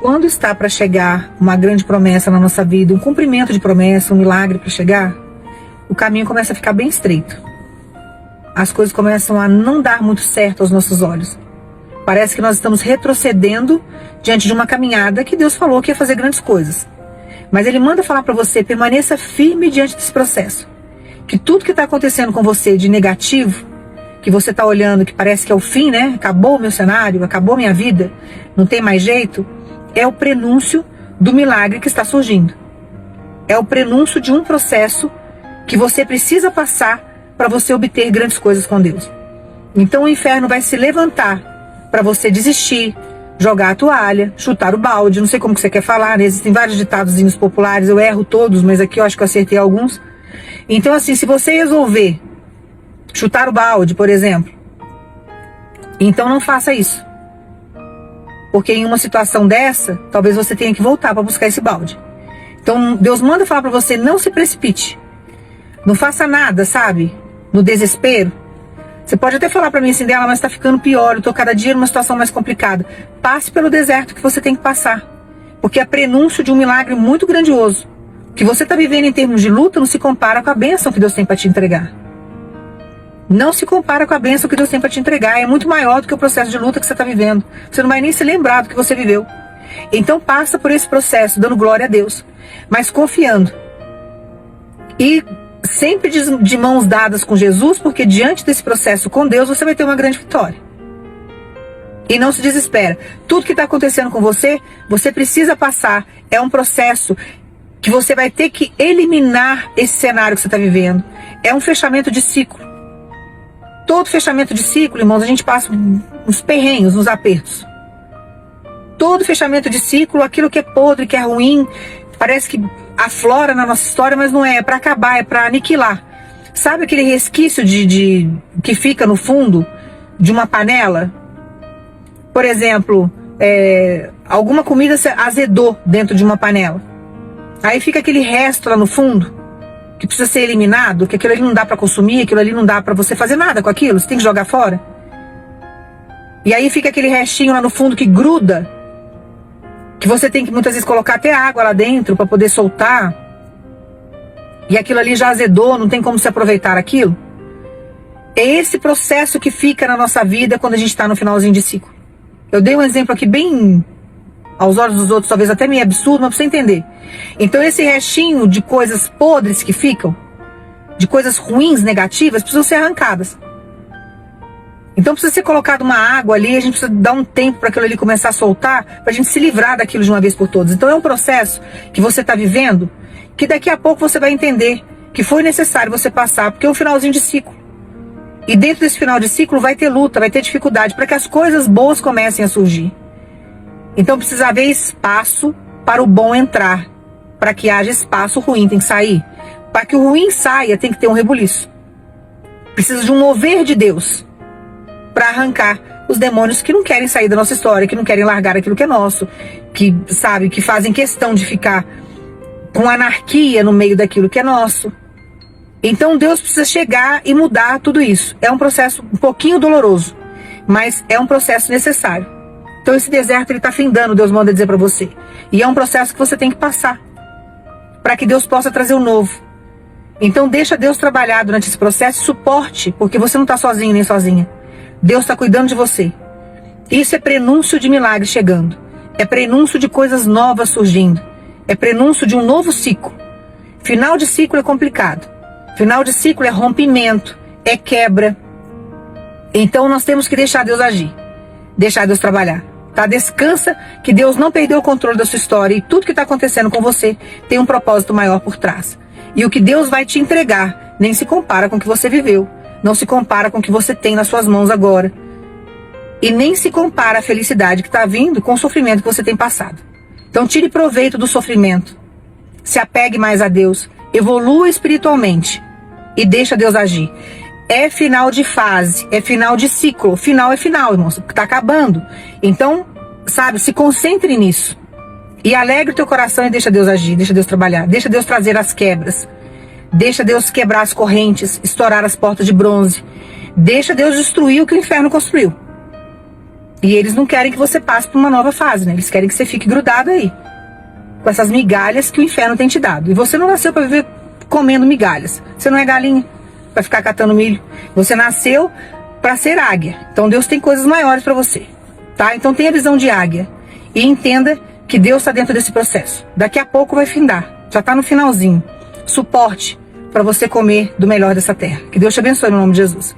Quando está para chegar uma grande promessa na nossa vida, um cumprimento de promessa, um milagre para chegar, o caminho começa a ficar bem estreito. As coisas começam a não dar muito certo aos nossos olhos. Parece que nós estamos retrocedendo diante de uma caminhada que Deus falou que ia fazer grandes coisas. Mas Ele manda falar para você, permaneça firme diante desse processo. Que tudo que está acontecendo com você de negativo, que você está olhando, que parece que é o fim, né? Acabou o meu cenário, acabou a minha vida, não tem mais jeito, é o prenúncio do milagre que está surgindo. É o prenúncio de um processo que você precisa passar para você obter grandes coisas com Deus. Então o inferno vai se levantar para você desistir, jogar a toalha, chutar o balde, não sei como que você quer falar, né? Existem vários ditadozinhos populares, eu erro todos, mas aqui eu acho que eu acertei alguns. Então assim, se você resolver chutar o balde, por exemplo, então não faça isso. Porque em uma situação dessa, talvez você tenha que voltar para buscar esse balde. Então Deus manda falar para você, não se precipite. Não faça nada, sabe? No desespero. Você pode até falar para mim assim, dela, mas está ficando pior, eu estou cada dia numa situação mais complicada. Passe pelo deserto que você tem que passar. Porque é prenúncio de um milagre muito grandioso. O que você está vivendo em termos de luta não se compara com a bênção que Deus tem para te entregar. Não se compara com a bênção que Deus tem para te entregar. É muito maior do que o processo de luta que você está vivendo. Você não vai nem se lembrar do que você viveu. Então passa por esse processo, dando glória a Deus. Mas confiando. E sempre de mãos dadas com Jesus, porque diante desse processo com Deus, você vai ter uma grande vitória. E não se desespera. Tudo que está acontecendo com você, você precisa passar. É um processo que você vai ter que eliminar esse cenário que você está vivendo. É um fechamento de ciclo. Todo fechamento de ciclo, irmãos, a gente passa uns perrenhos, uns apertos. Todo fechamento de ciclo, aquilo que é podre, que é ruim, parece que aflora na nossa história, mas não é. É para acabar, é para aniquilar. Sabe aquele resquício que fica no fundo de uma panela? Por exemplo, alguma comida azedou dentro de uma panela. Aí fica aquele resto lá no fundo, que precisa ser eliminado, que aquilo ali não dá para consumir, aquilo ali não dá para você fazer nada com aquilo, você tem que jogar fora. E aí fica aquele restinho lá no fundo que gruda, que você tem que muitas vezes colocar até água lá dentro para poder soltar. E aquilo ali já azedou, não tem como se aproveitar aquilo. É esse processo que fica na nossa vida quando a gente está no finalzinho de ciclo. Eu dei um exemplo aqui bem, aos olhos dos outros, talvez até meio absurdo, mas pra você entender. Então esse restinho de coisas podres que ficam, de coisas ruins, negativas, precisam ser arrancadas. Então precisa ser colocado uma água ali, a gente precisa dar um tempo para aquilo ali começar a soltar, para a gente se livrar daquilo de uma vez por todas. Então é um processo que você está vivendo, que daqui a pouco você vai entender que foi necessário você passar, porque é um finalzinho de ciclo. E dentro desse final de ciclo vai ter luta, vai ter dificuldade, para que as coisas boas comecem a surgir. Então precisa haver espaço para o bom entrar, para que haja espaço, o ruim tem que sair. Para que o ruim saia, tem que ter um rebuliço. Precisa de um mover de Deus para arrancar os demônios que não querem sair da nossa história, que não querem largar aquilo que é nosso, que, sabe, que fazem questão de ficar com anarquia no meio daquilo que é nosso. Então Deus precisa chegar e mudar tudo isso. É um processo um pouquinho doloroso, mas é um processo necessário. Então esse deserto ele está findando, Deus manda dizer para você. E é um processo que você tem que passar, para que Deus possa trazer o novo. Então deixa Deus trabalhar durante esse processo, suporte, porque você não está sozinho nem sozinha. Deus está cuidando de você. Isso é prenúncio de milagres chegando. É prenúncio de coisas novas surgindo. É prenúncio de um novo ciclo. Final de ciclo é complicado. Final de ciclo é rompimento, é quebra. Então nós temos que deixar Deus agir. Deixar Deus trabalhar. Tá? Descansa que Deus não perdeu o controle da sua história e tudo que está acontecendo com você tem um propósito maior por trás. E o que Deus vai te entregar nem se compara com o que você viveu. Não se compara com o que você tem nas suas mãos agora. E nem se compara a felicidade que está vindo com o sofrimento que você tem passado. Então tire proveito do sofrimento. Se apegue mais a Deus. Evolua espiritualmente. E deixa Deus agir. É final de fase. É final de ciclo. Final é final, irmãos. Está acabando. Então, sabe, se concentre nisso. E alegre o teu coração e deixa Deus agir. Deixa Deus trabalhar. Deixa Deus trazer as quebras. Deixa Deus quebrar as correntes, estourar as portas de bronze. Deixa Deus destruir o que o inferno construiu. E eles não querem que você passe por uma nova fase, né? Eles querem que você fique grudado aí, com essas migalhas que o inferno tem te dado. E você não nasceu para viver comendo migalhas. Você não é galinha para ficar catando milho. Você nasceu para ser águia. Então Deus tem coisas maiores para você, tá? Então tenha visão de águia e entenda que Deus está dentro desse processo. Daqui a pouco vai findar. Já está no finalzinho. Suporte para você comer do melhor dessa terra. Que Deus te abençoe no nome de Jesus.